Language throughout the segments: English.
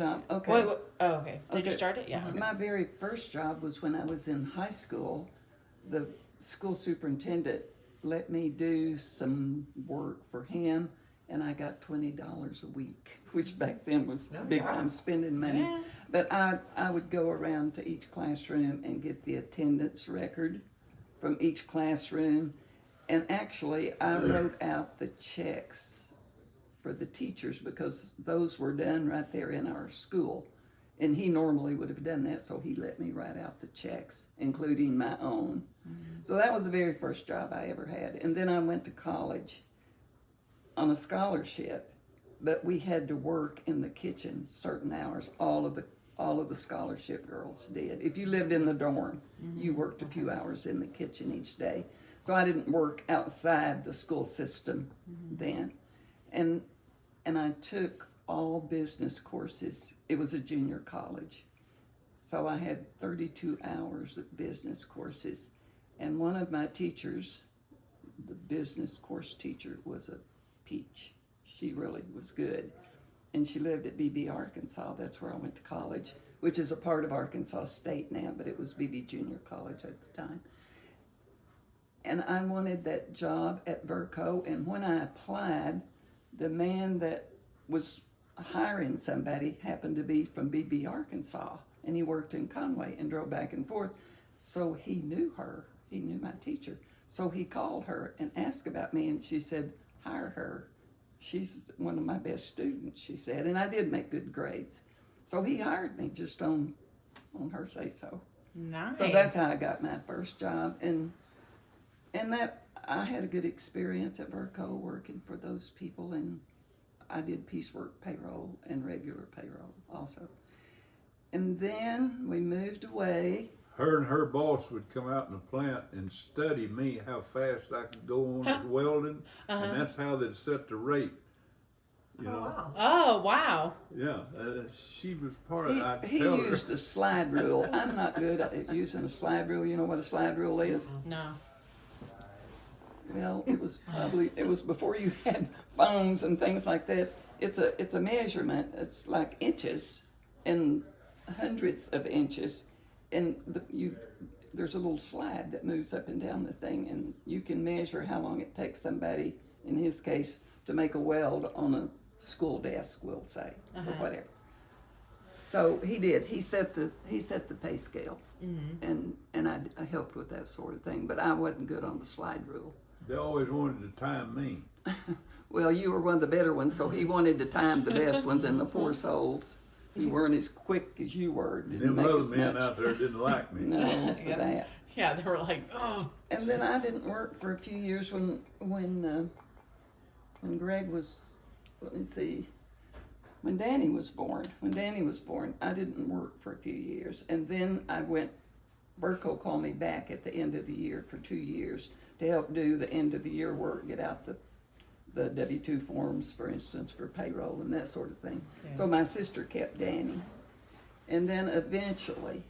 job. Okay. Wait, oh, okay. Did you Okay. start it? Yeah. Okay. My very first job was when I was in high school. The school superintendent let me do some work for him, and I got $20 a week, which back then was big time spending money. Yeah. But I would go around to each classroom and get the attendance record from each classroom. And actually, I wrote out the checks for the teachers because those were done right there in our school. And he normally would have done that, so he let me write out the checks, including my own. So that was the very first job I ever had. And then I went to college on a scholarship, but we had to work in the kitchen certain hours. All of the scholarship girls did. If you lived in the dorm, you worked a few hours in the kitchen each day. So I didn't work outside the school system then. And I took all business courses. It was a junior college. So I had 32 hours of business courses. And one of my teachers, the business course teacher, was a peach. She really was good. And she lived at Beebe, Arkansas. That's where I went to college, which is a part of Arkansas State now, but it was Beebe Junior College at the time. And I wanted that job at Verco. And when I applied, the man that was hiring somebody happened to be from Beebe, Arkansas, and he worked in Conway and drove back and forth. So he knew her. He knew my teacher. So he called her and asked about me, and she said, hire her. She's one of my best students, she said, and I did make good grades. So he hired me just on her say so. Nice. So that's how I got my first job, and that I had a good experience at Verco working for those people, and I did piecework payroll and regular payroll also. And then we moved away. Her and her boss would come out in the plant and study me how fast I could go on as welding, and that's how they'd set the rate. You know, Wow. Oh, wow. yeah, she was part of. I He tell her. used a slide rule. I'm not good at using a slide rule. You know what a slide rule is? No. Well, it was before you had phones and things like that. It's a measurement. It's like inches and hundredths of inches, and there's a little slide that moves up and down the thing, and you can measure how long it takes somebody, in his case, to make a weld on a school desk, we'll say, or whatever. So he did. He set the pay scale, and I helped with that sort of thing. But I wasn't good on the slide rule. They always wanted to time me. Well, you were one of the better ones, so he wanted to time the best ones, and the poor souls, he weren't as quick as you were. Didn't Them make other as men much. out there didn't like me. No, for that. Yeah, they were like, oh. And then I didn't work for a few years when Greg was, let me see, when Danny was born. When Danny was born, I didn't work for a few years, and then Verco called me back at the end of the year for 2 years to help do the end of the year work, get out the W-2 forms, for instance, for payroll and that sort of thing. Yeah. So my sister kept Danny. And then eventually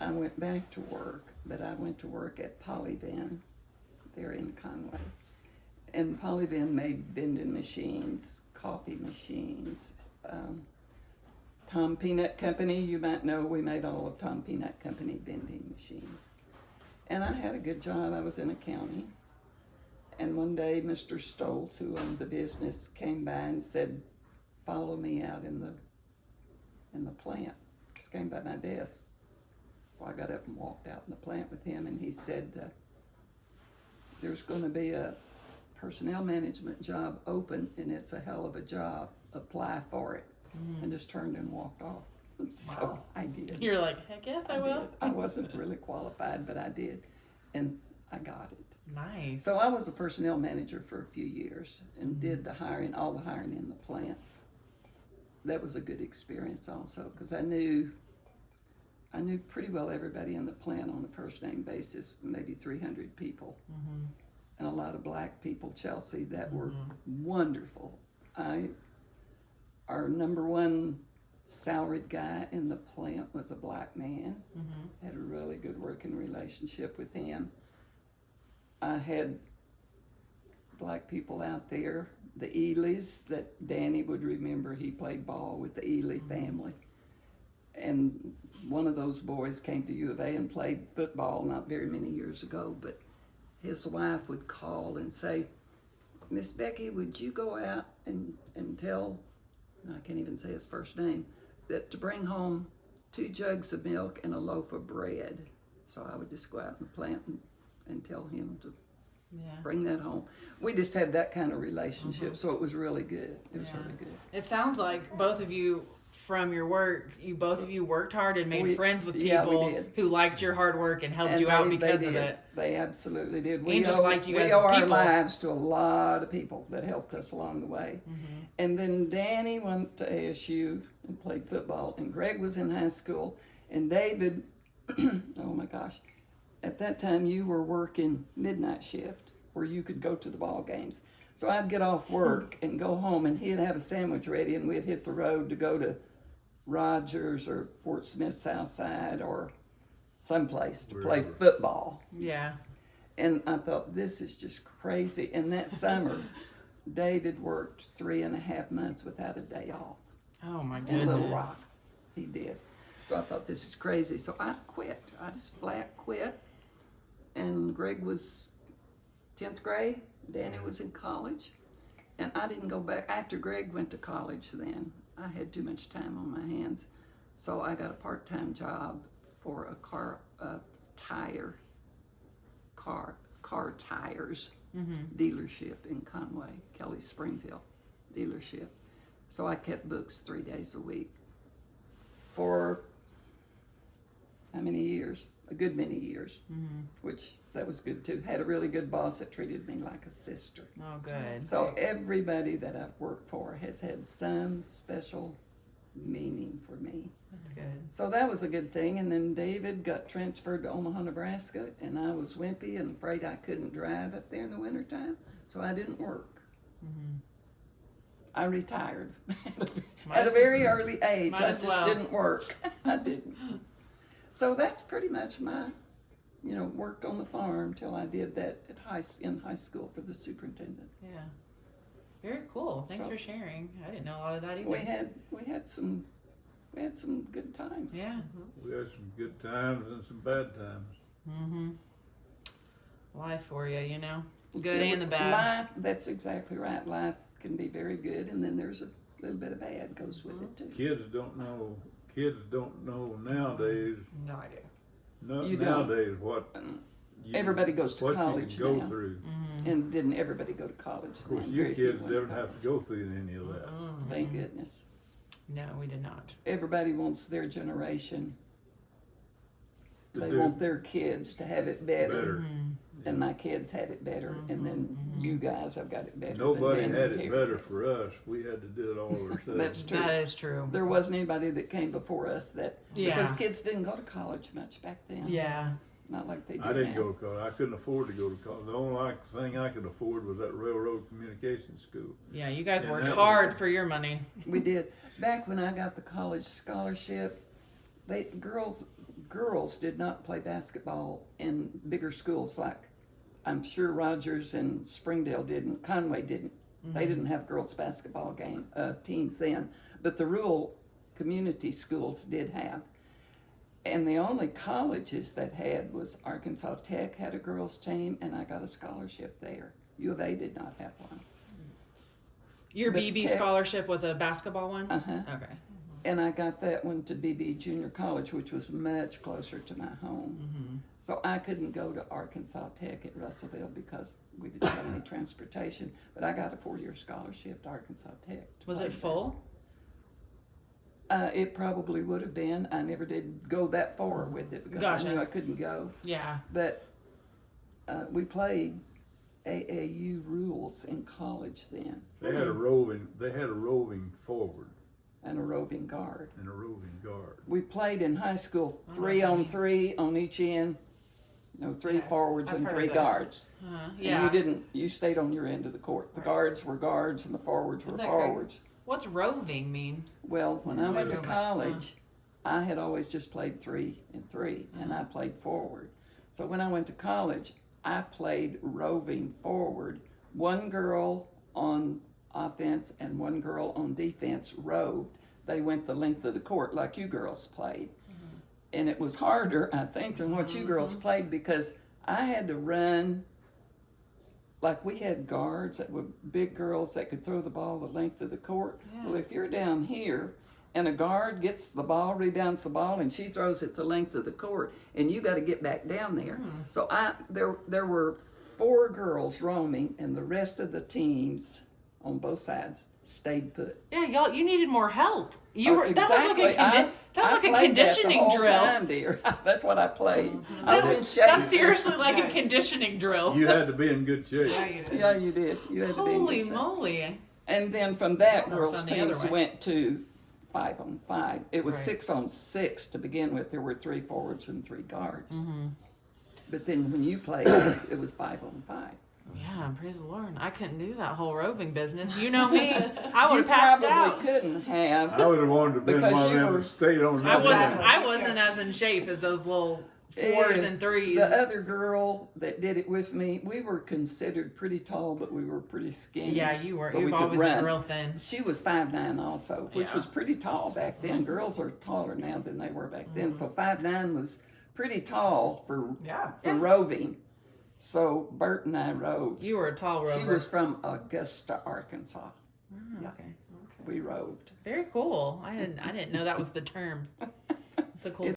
I went back to work, but I went to work at Polyvan there in Conway. And Polyvan made vending machines, coffee machines. Tom Peanut Company, you might know, we made all of Tom Peanut Company vending machines. And I had a good job. I was in accounting. And one day, Mr. Stoltz, who owned the business, came by and said, follow me out in the plant. Just came by my desk. So I got up and walked out in the plant with him, and he said, there's going to be a personnel management job open, and it's a hell of a job. Apply for it. And just turned and walked off. So Wow. I did. You're like, heck yes, I will. did. I wasn't really qualified, but I did. And I got it. Nice. So I was a personnel manager for a few years and did the hiring, all the hiring in the plant. That was a good experience also, because I knew pretty well everybody in the plant on a first name basis, maybe 300 people. And a lot of black people, Chelsea, that were wonderful. Our number one salaried guy in the plant was a black man. Had a really good working relationship with him. I had black people out there, the Elys that Danny would remember. He played ball with the Ely family. and one of those boys came to U of A and played football not very many years ago, but his wife would call and say, Miss Becky, would you go out and tell, I can't even say his first name, that to bring home 2 jugs of milk and a loaf of bread. So I would just go out in the plant and tell him to Yeah. bring that home. We just had that kind of relationship, so it was really good. It was Yeah. really good. It sounds like both of you, from your work, both of you worked hard and made friends with yeah, we people did. who liked your hard work and helped And you out they because did. of it. They absolutely did. And just liked you we guys owe as our people. lives to a lot of people that helped us along the way. Mm-hmm. And then Danny went to ASU and played football, and Greg was in high school, and David, oh my gosh, at that time you were working midnight shift where you could go to the ball games. So I'd get off work and go home, and he'd have a sandwich ready, and we'd hit the road to go to Rogers or Fort Smith Southside or someplace to play Wherever. football. Yeah. And I thought, this is just crazy. And that summer, David worked 3.5 months without a day off Oh my in goodness. Little Rock. He did. So I thought, this is crazy. So I quit. I just flat quit. And Greg was 10th grade. Danny was in college. And I didn't go back. After Greg went to college then, I had too much time on my hands. So I got a part-time job for a car tires dealership in Conway, Kelly Springfield dealership. So I kept books 3 days a week for how many years? A good many years, which that was good too. Had a really good boss that treated me like a sister. Oh, good. So everybody that I've worked for has had some special meaning for me. That's good. So that was a good thing. And then David got transferred to Omaha, Nebraska, and I was wimpy and afraid I couldn't drive up there in the wintertime, so I didn't work. I retired at a very early age. Might I as just well. didn't work. I didn't. So that's pretty much my, worked on the farm till I did that in high school for the superintendent. Yeah. Very cool. Thanks So- for sharing. I didn't know a lot of that either. We had some good times. Yeah. We had some good times and some bad times. Mm-hmm. Life for you, good It and the was- bad. Life, that's exactly right. Life can be very good, and then there's a little bit of bad goes with it too. Kids don't know nowadays. No idea. You don't. Nowadays what Everybody goes to what college you can go now. through. And didn't everybody go to college? Of course, then? you Very few kids went to didn't have college. to go through any of that. Thank goodness. No, we did not. Everybody wants their generation. To They do want their kids to have it better. better. And my kids had it better, and then you guys have got it better. than Nobody Dan had and it Terry. better for us. We had to do it all ourselves. That's true. That is true. There wasn't anybody that came before us that Yeah. because kids didn't go to college much back then. Yeah. Not like they do I didn't now. go to college. I couldn't afford to go to college. The only thing I could afford was that railroad communication school. Yeah, you guys And worked that hard was- for your money. We did. Back when I got the college scholarship, girls did not play basketball in bigger schools like I'm sure Rogers and Springdale didn't. Conway didn't. They didn't have girls basketball teams then, but the rural community schools did have. And the only colleges that had was Arkansas Tech had a girls team, and I got a scholarship there. U of A did not have one. Your But BB Tech- scholarship was a basketball one? Uh-huh. Okay. And I got that one to BB Junior College, which was much closer to my home. So I couldn't go to Arkansas Tech at Russellville because we didn't have any transportation. But I got a 4-year scholarship to Arkansas Tech. to Was play it full? It probably would have been. I never did go that far with it because Gotcha. I knew I couldn't go. Yeah. But we played AAU rules in college then, They had a roving forward and a roving guard. and a roving guard. We played in high school I don't know 3 what that on means. 3 on each end. No, 3 Yes, forwards I've and heard 3 that. guards. Yeah. And you stayed on your end of the court. The guards were guards and the forwards were Isn't that forwards. What's roving mean? Well, when I went to Roving. college, I had always just played 3 and 3, and I played forward. So when I went to college, I played roving forward. One girl on offense and one girl on defense roved. they went the length of the court like you girls played. And it was harder, I think, than what you girls played because I had to run. Like we had guards that were big girls that could throw the ball the length of the court. Yeah. Well, if you're down here and a guard gets the ball, rebounds the ball, and she throws it the length of the court, and you got to get back down there. So there were 4 girls roaming, and the rest of the teams on both sides stayed put. Yeah, y'all, you needed more help. You Oh, were that was like a exactly. that was like a played conditioning that the whole drill. time, dear. That's what I played. I was in shape. That's seriously like a conditioning drill. You had to be in good shape. Yeah, you did. You had to be in Holy good shape. moly! And then from that, No, girls' it's on the other teams way. went to 5-on-5. It was Right. 6-on-6 to begin with. There were 3 forwards and 3 guards. Mm-hmm. But then when you played, it was 5-on-5. Yeah, praise the Lord. I couldn't do that whole roving business. You know me. I You would have passed probably out. couldn't have. I would have wanted to be Because one of you them were- that stayed on I that wasn't. line. I wasn't as in shape as those little 4s and 3s. The other girl that did it with me, we were considered pretty tall, but we were pretty skinny. Yeah, you were. So we You've could always run. been real thin. She was 5'9" also, which Yeah. was pretty tall back then. Girls are taller now than they were back then. Mm-hmm. So 5'9" was pretty tall for Yeah. roving. So Bert and I rove. You were a tall rover. She was from Augusta, Arkansas. Oh, yeah. okay. We roved. Very cool. I didn't know that was the term. It's a cool